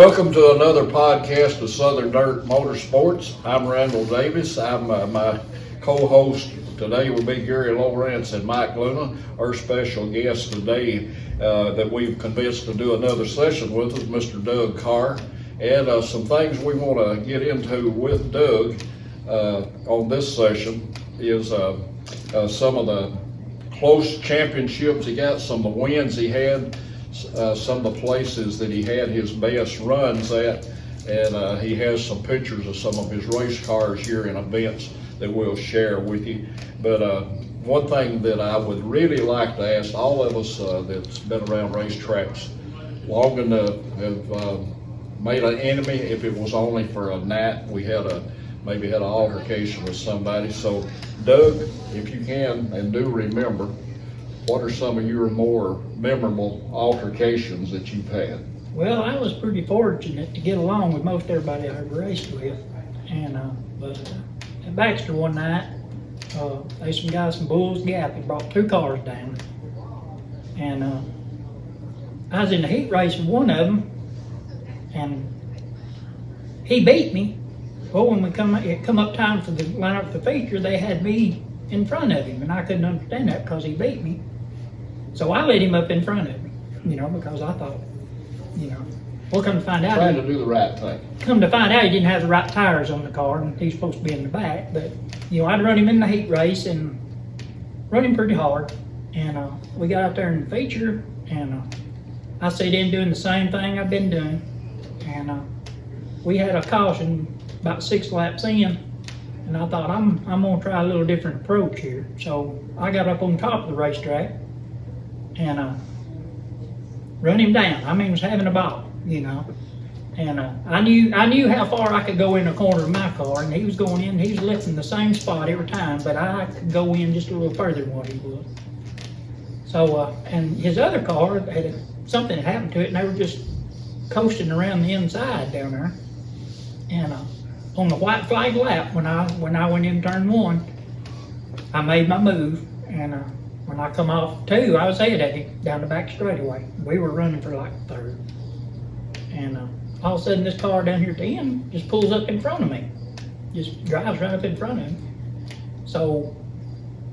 Welcome to another podcast of Southern Dirt Motorsports. I'm Randall Davis. My co-host today will be Gary Lawrence and Mike Luna. Our special guest today that we've convinced to do another session with us, Mr. Doug Carr. And some things we want to get into with Doug on this session is some of the close championships he got, some of the wins he had, some of the places that he had his best runs at, and he has some pictures of some of his race cars here in events that we'll share with you. But one thing that I would really like to ask all of us that's been around racetracks long enough have made an enemy, if it was only for a night. We had maybe had an altercation with somebody. So Doug, if you can and do remember, what are some of your more memorable altercations that you've had? Well, I was pretty fortunate to get along with most everybody I raced with. And but at Baxter one night, there's some guys from Bulls Gap that brought two cars down. And I was in the heat race with one of them, and he beat me. Well, when it come up time for the line up for the feature, they had me in front of him, and I couldn't understand that because he beat me. So I let him up in front of me, because I thought, we'll come to find out. Trying to do the right thing. Come to find out he didn't have the right tires on the car, and he's supposed to be in the back. But, I'd run him in the heat race and run him pretty hard. And we got out there in the feature, and I stayed in doing the same thing I've been doing. And we had a caution about 6 laps in, and I thought, I'm gonna try a little different approach here. So I got up on top of the racetrack and run him down. I mean, was having a ball, And I knew how far I could go in the corner of my car, and he was going in. He was lifting the same spot every time, but I could go in just a little further than what he was. So, and his other car had something had happened to it, and they were just coasting around the inside down there. And on the white flag lap, when I went in turn one, I made my move, and when I come off two, I was ahead of him down the back straightaway. We were running for like third, and all of a sudden this car down here at the end just pulls up in front of me, just drives right up in front of him. So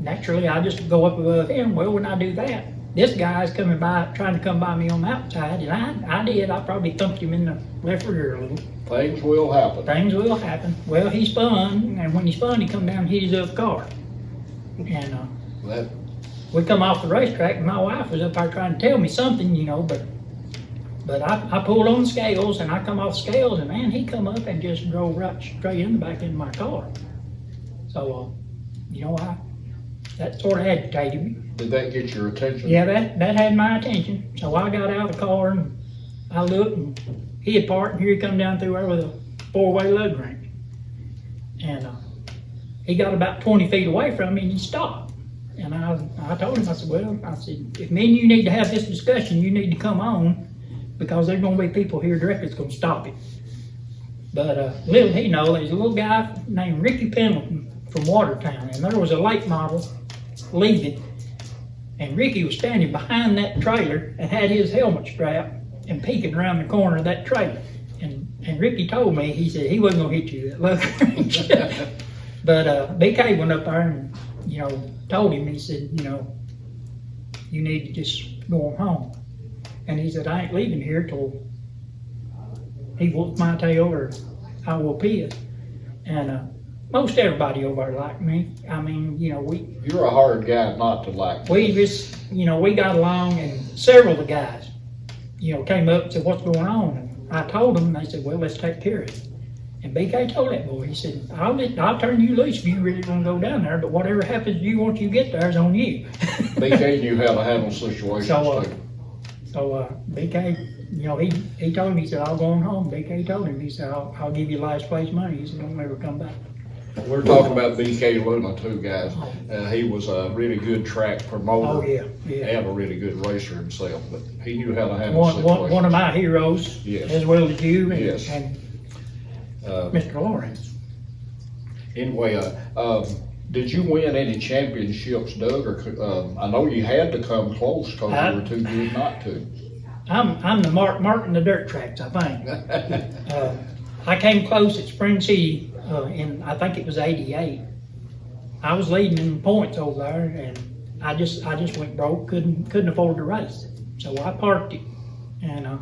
naturally, I just go up above him. Well, when I do that, this guy's coming by, trying to come by me on the outside, and I did. I probably thumped him in the left rear a little. Things will happen. Things will happen. Well, he spun, and when he spun, he come down and hit his other car. And we come off the racetrack, and my wife was up there trying to tell me something, but I pulled on the scales, and I come off scales, and man, he come up and just drove right straight in the back into my car. So, that sort of agitated me. Did that get your attention? Yeah, that had my attention. So I got out of the car, and I looked, and he had parked, and here he come down through there with a 4-way load range. And he got about 20 feet away from me, and he stopped. And I told him, I said, if me and you need to have this discussion, you need to come on, because there's going to be people here directly that's going to stop it. But little he know, there's a little guy named Ricky Pendleton from Watertown, and there was a late model leaving, and Ricky was standing behind that trailer and had his helmet strapped and peeking around the corner of that trailer. And Ricky told me, he said he wasn't going to hit you that look. But BK went up there and, told him, he said, you need to just go on home. And he said, I ain't leaving here till he whoops my tail or I whoop his. And most everybody over there liked me. I mean, You're a hard guy not to like. We just, we got along, and several of the guys, came up and said, what's going on? And I told them, and they said, well, let's take care of it. And BK told that boy, he said, I'll turn you loose if you really want to go down there, but whatever happens to you once you get there is on you. BK knew how to handle situations too. So BK, he told me, he said, I'll go on home. BK told him, he said, I'll give you last place money. He said, don't ever come back. We're talking about BK Luna too, guys. He was a really good track promoter. Oh, yeah. And a really good racer himself, but he knew how to handle situations. One of my heroes, yes, as well as you and, yes, and Mr. Lawrence. Anyway, did you win any championships, Doug? Or I know you had to come close because you were too good not to. I'm the Martin the dirt tracks, I think. I came close at Spring City in, I think it was '88. I was leading in points over there, and I just went broke, couldn't afford to race, so I parked it, and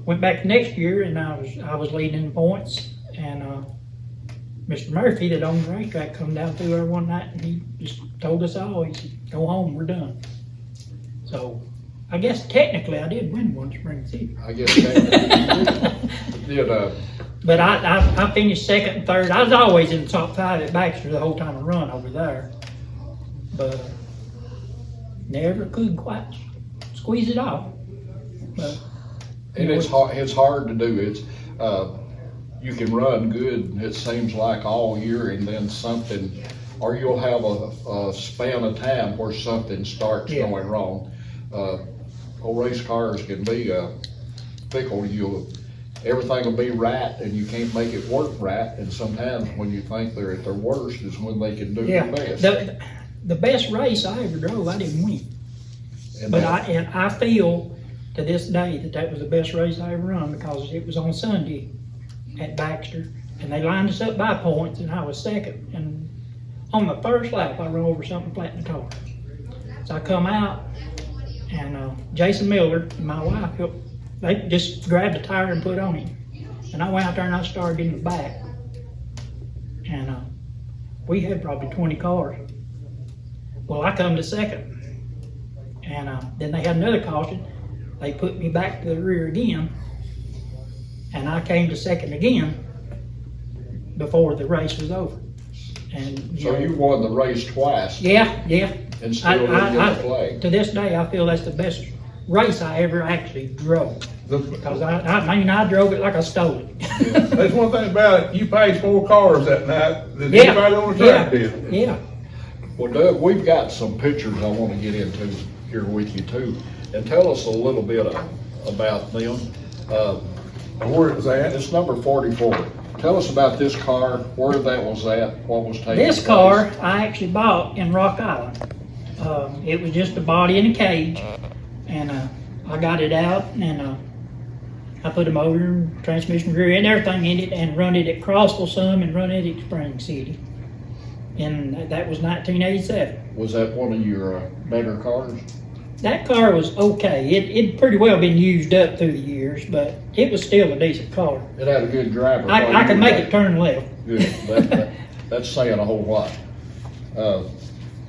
went back the next year, and I was leading in points, and Mr. Murphy that owned the racetrack come down through there one night, and he just told us all, he said, "Go home, we're done." So I guess technically I did win one Spring City. I guess you did. But I finished second and third. I was always in the top 5 at Baxter the whole time I run over there. But never could quite squeeze it off. But, and it's hard to do. It's you can run good, it seems like, all year, and then something, or you'll have a span of time where something starts going wrong. Old race cars can be fickle. Everything will be right, and you can't make it work right. And sometimes when you think they're at their worst is when they can do their best. The best race I ever drove, I didn't win. But I feel to this day that was the best race I ever run, because it was on Sunday at Baxter, and they lined us up by points, and I was second. And on the first lap, I run over something flat in the car. So I come out, and Jason Miller and my wife, they just grabbed a tire and put on it. And I went out there and I started in the back. And we had probably 20 cars. Well, I come to second. And then they had another caution. They put me back to the rear again. And I came to second again before the race was over. And so you won the race twice. Yeah. And still didn't get the flag. To this day, I feel that's the best race I ever actually drove. Because I drove it like I stole it. That's one thing about it. You passed 4 cars that night that anybody on the track did. Yeah. Well, Doug, we've got some pictures I want to get into here with you too, and tell us a little bit about them. Where it was at? It's number 44. Tell us about this car, where that was at, what was taking place. This car I actually bought in Rock Island. It was just a body in a cage, and I got it out, and I put a motor, transmission gear, and everything in it, and run it at Crossville some, and run it at Spring City. And that was 1987. Was that one of your better cars? That car was okay. It'd pretty well been used up through the years, but it was still a decent car. It had a good driver. I could make it turn left. Good. That's saying a whole lot.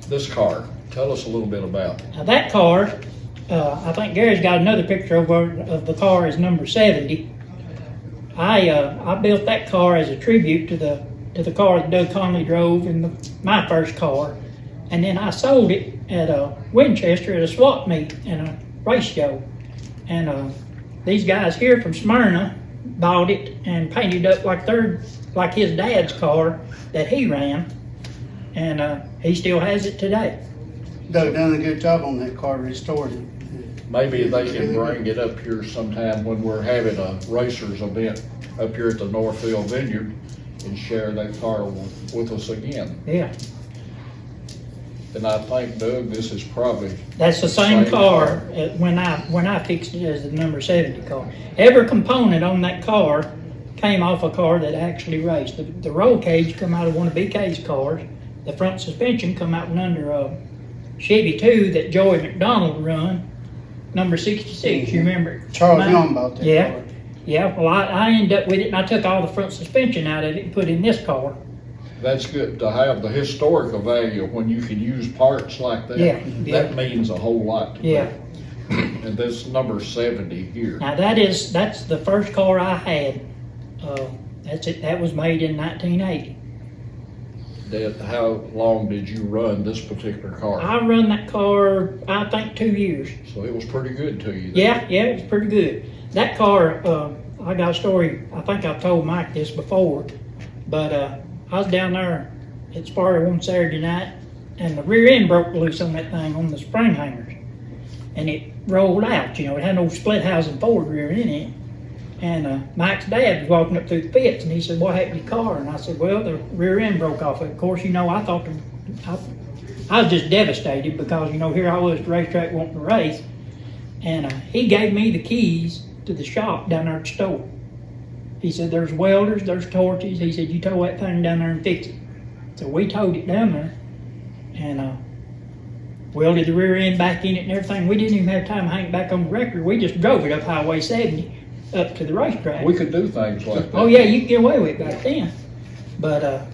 This car, tell us a little bit about it. Now that car, I think Gary's got another picture of the car as number 70. I built that car as a tribute to the car that Doug Conley drove in my first car, and then I sold it at Winchester at a swap meet and a race show. And these guys here from Smyrna bought it and painted it up like his dad's car that he ran, and he still has it today. Doug done a good job on that car, restored it. Maybe they can bring it up here sometime when we're having a racers event up here at the Northfield Vineyard and share that car with us again. Yeah. And I think, Doug, this is probably... That's the same car when I fixed it as the number 70 car. Every component on that car came off a car that actually raced. The roll cage come out of one of BK's cars. The front suspension come out from under a Chevy 2 that Joey McDonald run, number 66. You remember? Charles Young bought that car. Yeah, well, I ended up with it, and I took all the front suspension out of it and put in this car. That's good to have the historical value when you can use parts like that. Yeah. That means a whole lot to me. Yeah. And this number 70 here. Now that's the first car I had. That's it. That was made in 1980. How long did you run this particular car? I run that car, I think, 2 years. So it was pretty good to you then. Yeah, it was pretty good. That car, I got a story, I think I've told Mike this before, but I was down there at Sparta one Saturday night, and the rear end broke loose on that thing on the spring hangers, and it rolled out. It had no split housing forward rear in it. And Mike's dad was walking up through the pits, and he said, "What happened to your car?" And I said, "Well, the rear end broke off." Of course, I thought I was just devastated because here I was at the racetrack wanting to race, And he gave me the keys to the shop down there at the store. He said, there's welders, there's torches. He said, you tow that thing down there and fix it. So we towed it down there and welded the rear end back in it and everything. We didn't even have time to hang it back on the record. We just drove it up Highway 70 up to the racetrack. We could do things like that. Oh yeah, you could get away with it back then. But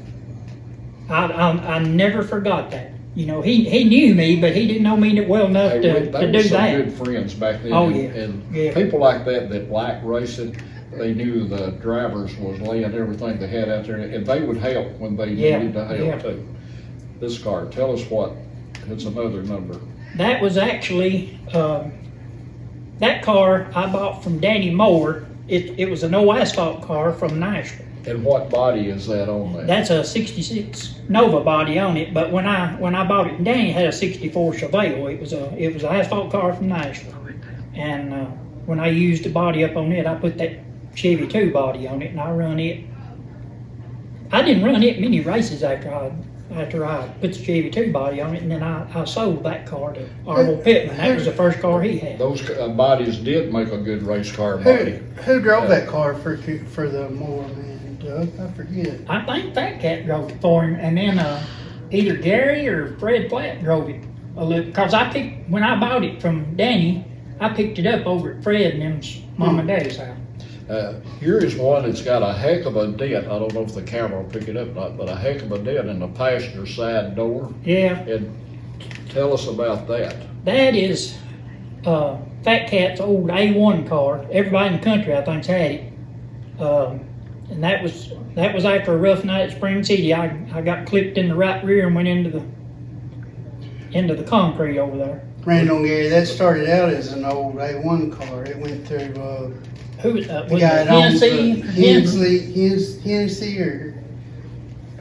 I never forgot that. You know, he knew me, but he didn't know me well enough to do They were some that. good friends back then. Oh, yeah. And Yeah. people like that like racing, they knew the drivers was laying everything they had out there, and they would help when they Yeah, needed to help yeah. too. This car, tell us what, it's another number. That was actually, that car I bought from Danny Moore. It was an no asphalt car from Nashville. And what body is that on that? That's a 66 Nova body on it, but when I bought it, Danny had a 64 Chevelle. It was an asphalt car from Nashville. And when I used the body up on it, I put that Chevy 2 body on it, and I run it. I didn't run it many races after I put the Chevy 2 body on it, and then I sold that car to Arnold Pittman. That was the first car he had. Those bodies did make a good race car body. Who drove that car for the Moore man, Doug? I forget. I think Fat Cat drove it for him, and then either Gary or Fred Platt drove it a little. Cause when I bought it from Danny, I picked it up over at Fred and them's mom and daddy's house. Here is one that's got a heck of a dent. I don't know if the camera will pick it up or not, but a heck of a dent in the passenger side door. Yeah, And tell us about that. that is Fat Cat's old A1 car. Everybody in the country, I think's had it. And that was after a rough night at Spring City. I got clipped in the right rear and went into the concrete over there. Randall and Gary, that started out as an old A1 car. It went through, Who was the it guy that owns Hennessy? Hennessy or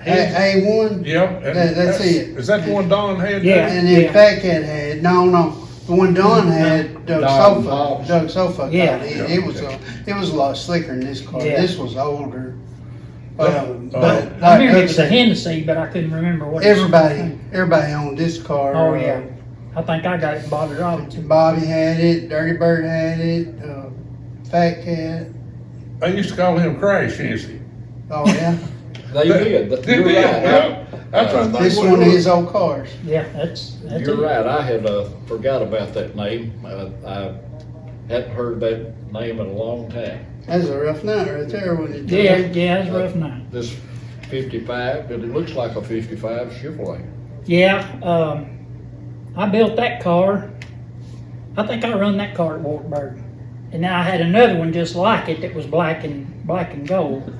A1? Yeah. and That's it. Is that the one Don had? Yeah. And then Yeah. Fat Cat had, no, the one Don had, Doug Don Sofa. Fox. Doug Sofa. Yeah. got it. It was a lot slicker than this car. Yeah. This was older. But, But I remember it like was a Hennessy, but I couldn't remember what. everybody owned this car. Oh yeah, I think I got it from Bobby Robinson. Bobby had it, Dirty Bird had it, Fat Cat. They used to call him Crash, Hennessy. Oh yeah. They did. Did You're they? right. Yeah. That's what I think This what it one of was. his old cars. Yeah, that's You're it. right. I had forgot about that name. I hadn't heard that name in a long time. That was a rough night right there, wasn't it? Yeah, it's a rough night. This 55, but it looks like a 55 Chevrolet. Yeah, I built that car. I think I run that car at Wartburg, and then I had another one just like it that was black and gold.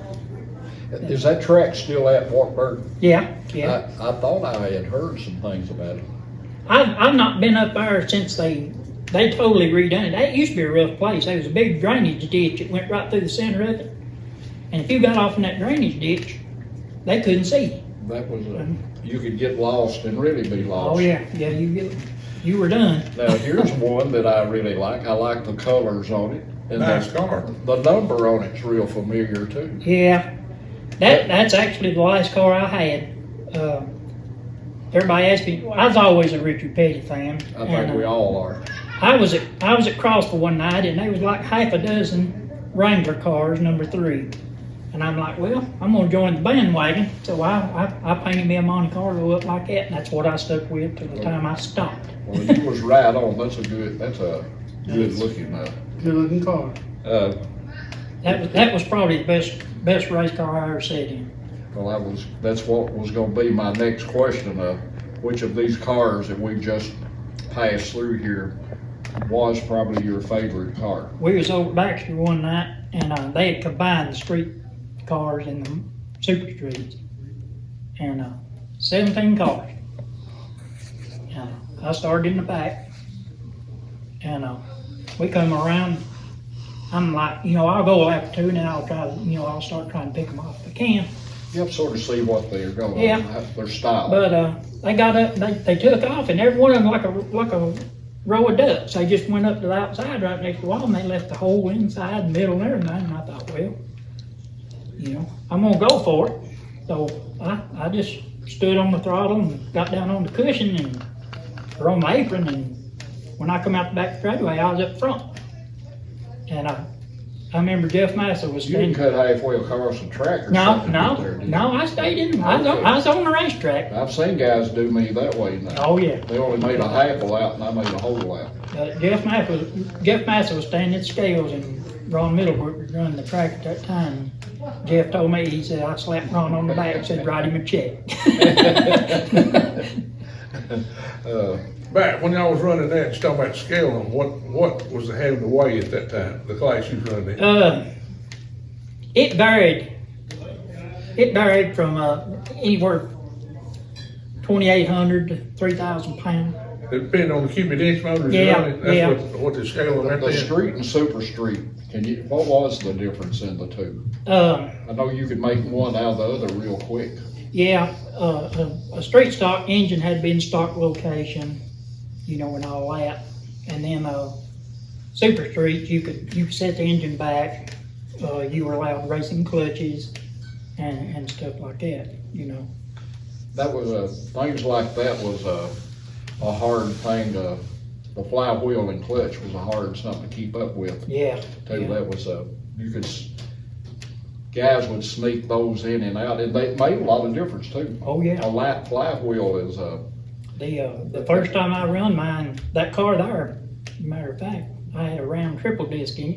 Is that track still at Wartburg? Yeah. I thought I had heard some things about it. I've not been up there since they totally redone it. That used to be a rough place. There was a big drainage ditch that went right through the center of it, and if you got off in that drainage ditch, they couldn't see. That was you could get lost and really be lost. Oh yeah, you were done. Now here's one that I really like. I like the colors on it. And Nice car. The number on it's real familiar too. Yeah, that's actually the last car I had. Everybody asked me. I was always a Richard Petty fan. I think we all are. I was at Crossville one night, and there was like half a dozen Wrangler cars, number 3. And I'm like, well, I'm gonna join the bandwagon. So I painted me a Monte Carlo up like that, and that's what I stuck with till the time I stopped. Well, you was right on. That's a good looking. Good looking car. That was probably the best race car I ever sat in. Well, that's what was going to be my next question. Which of these cars that we just passed through here was probably your favorite car? We was over at Baxter one night, and they had combined the street cars and the super streets, and 17 cars. I started in the back, and we come around. I'm like, I'll go lap 2, and then I'll try to, I'll start trying to pick them off if I can. You have to sort of see what they're going Yeah. on, their style. But they got up, they took off, and every one of them like a row of ducks. They just went up to the outside right next to the wall, and they left the whole inside, middle, and everything. And I thought, well, I'm gonna go for it. So I just stood on the throttle and got down on the cushion or on my apron, and when I come out the back straightaway, I was up front. And I remember Jeff Massa was You didn't standing. cut halfway across the track or No, something? up there, did you? I stayed in, I was on the racetrack. I've seen guys do me that way now. Oh, yeah. They only made a half a lap and I made a whole lap. Jeff Massa was standing at the scales and Ron Middlebrook was running the track at that time. Jeff told me, he said, I slapped Ron on the back and said, write him a check. Back when y'all was running that, you talking about scaling, what was the having to weigh at that time, the class you was running in? It varied. It varied from anywhere 2,800 to 3,000 pounds. It depended on the cubic inch motors you're Yeah, running, yeah. that's what the scaling right The there. street and super street, what was the difference in the two? I know you could make one out of the other real quick. Yeah, a straight stock engine had to be in stock location, you know, and all that. And then super street, you could set the engine back. You were allowed racing clutches and stuff like that, you know. That was, things like that was a hard thing to, the flywheel and clutch was a hard something to keep up with. Yeah. Too, yeah. that was guys would sneak those in and out, and they made a lot of difference too. Oh, yeah. A lap flywheel is The first time I run mine, that car there, matter of fact, I had a round triple disc in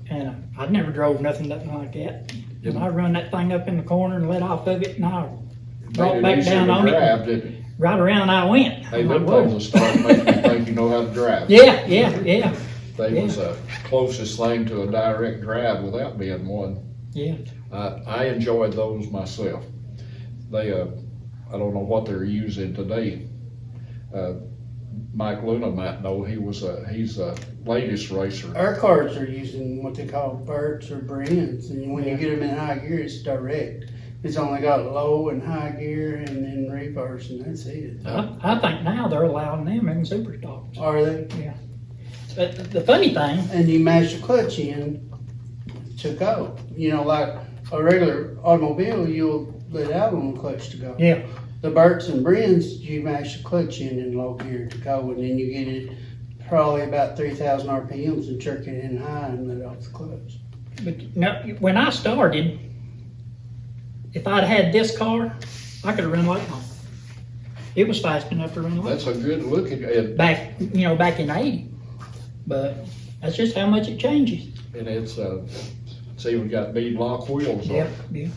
it, and I'd never drove nothing like that. And I run that thing up in the corner and let off of it, and I brought made back it easier down to on drive, it. didn't it? Right around I went. Hey, I'm like, them whoa. things will start making you think you know how to drive. Yeah. They was the closest thing to a direct drive without being one. Yeah. I enjoyed those myself. They, I don't know what they're using today. Mike Luna might know, he's a latest racer. Our cars are using what they call Burts or Brands, and when you get them in high gear, it's direct. It's only got low and high gear and then reverse, and that's it. I think now they're allowing them in super stocks. Are they? Yeah. But the funny thing, And you mash the clutch in to go. You know, like a regular automobile, you'll let out on the clutch to go. yeah, The Burts and Brands, you mash the clutch in low gear to go, and then you get it probably about 3,000 RPMs and jerk it in high and let off the clutch. but no, when I started, if I'd had this car, I could have run like home. It was fast enough to run like That's a good look at, back in '80. But that's just how much it changes. and it's even got bead lock wheels on it. Yeah.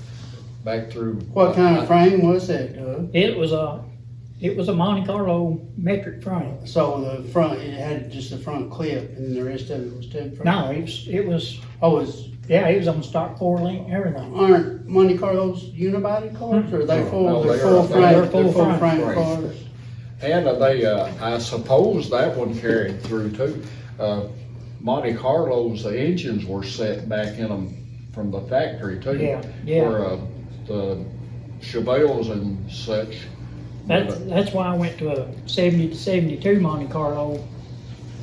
Back through. What kind of frame was that, Doug? It was a Monte Carlo metric frame. So the front, it had just the front clip, and the rest of it was tube frame? No, it was Oh, it's, it was on stock 4-link, everything. aren't Monte Carlos unibody cars, or are they No, they're they full are- frame, they're they're full full frame. frame cars? And I suppose that one carried through too. Monte Carlos, the engines were set back in them from the factory too. Yeah. For the Chevelles and such. That's why I went to a 70 to 72 Monte Carlo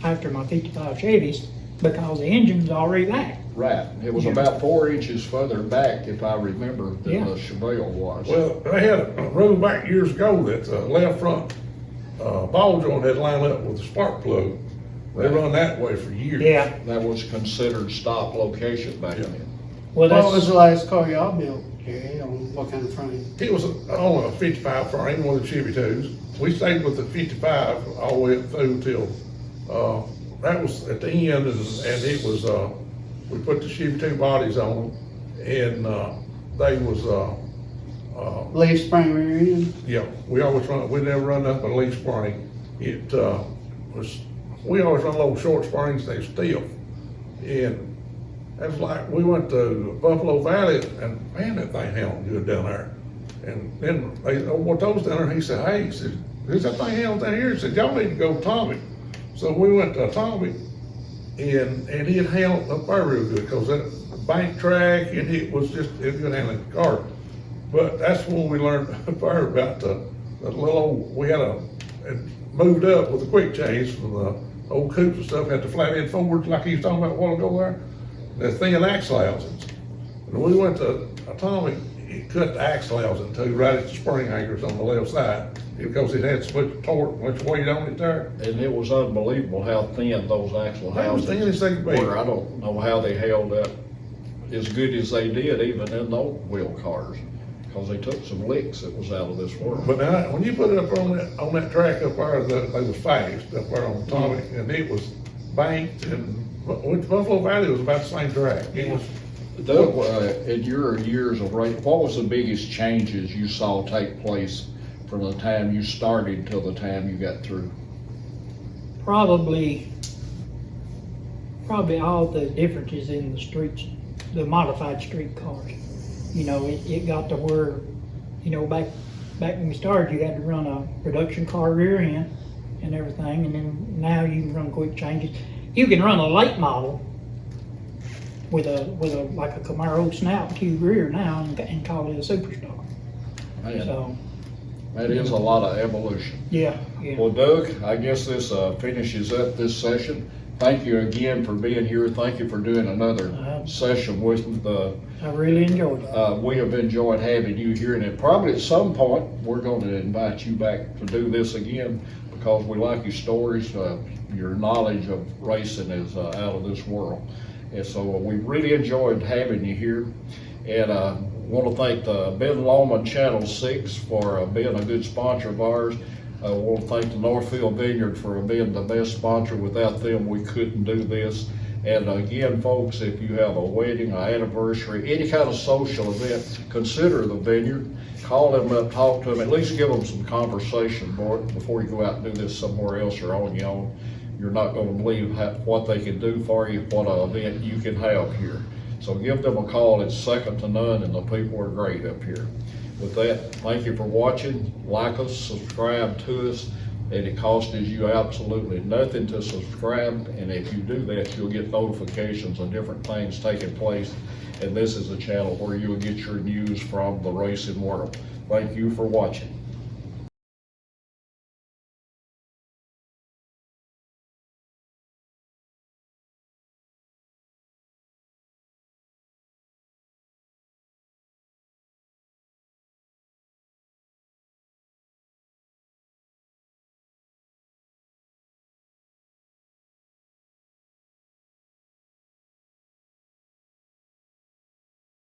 after my 55 Chevys, because the engine was already back. Right, it was Yeah. about 4 inches further back, if I remember, than Yeah. the Chevelle was. Well, they had a rule back years ago that the left front ball joint had to line up with the spark plug. They run that way for years. Yeah. That was considered stock location back then. Well, What was that's, the last car y'all built, Gary, on what kind of frame? It was only a 55 frame, one of the Chevy 2s. We stayed with the 55 all the way up through till, that was at the end, and it was, we put the Chevy 2 bodies on them, and they was, Leaf spring rear end? yeah, we never run nothing but a leaf spring. It was, we always run little short springs, they stiff. And that was like, we went to Buffalo Valley, and man, that thing held good down there. And then what told us down there, he said, hey, he said, is that thing held down here? He said, y'all need to go to Tommy. So we went to Tommy, and it held up there real good, because that bank track, and it was good handling the car. But that's when we learned fire about the little old, we had it moved up with the quick change from the old coupes and stuff, had the flat end forwards like he was talking about a while ago there. The thin axle housings. And we went to Tommy, he cut the axle housing too, right at the spring anchors on the left side. because it had so much torque, much weight on it there. And it was unbelievable how thin those axle That was housings thin as they could be. were. I don't know how they held up as good as they did even in the old wheel cars, because they took some licks that was out of this world. But now, when you put it up on that track up there, they was fast up there on top of it, and it was banked, and with Buffalo Valley, it was about the same track. It was, Doug, in your years of racing, what was the biggest changes you saw take place from the time you started till the time you got through? Probably all the differences in the streets, the modified street cars. You know, it got to where, you know, back when we started, you had to run a production car rear end and everything, and then now you can run quick changes. You can run a late model with a like a Camaro snout cube rear now and call it a superstar. Man, So, that is a lot of evolution. yeah. Well, Doug, I guess this finishes up this session. Thank you again for being here. Thank you for doing another session with me. I really enjoyed it. We have enjoyed having you here, and probably at some point, we're going to invite you back to do this again, because we like your stories. Your knowledge of racing is out of this world. And so we really enjoyed having you here. And want to thank the Ben Longman Channel 6 for being a good sponsor of ours. I want to thank the Northfield Vineyard for being the best sponsor. Without them, we couldn't do this. And again, folks, if you have a wedding, an anniversary, any kind of social event, consider the Vineyard. Call them up, talk to them, at least give them some conversation before you go out and do this somewhere else or on your own. You're not going to believe what they can do for you, what an event you can have here. So give them a call. It's second to none, and the people are great up here. With that, thank you for watching. Like us, subscribe to us, and it costs you absolutely nothing to subscribe. And if you do that, you'll get notifications of different things taking place. And this is a channel where you'll get your news from the racing world. Thank you for watching.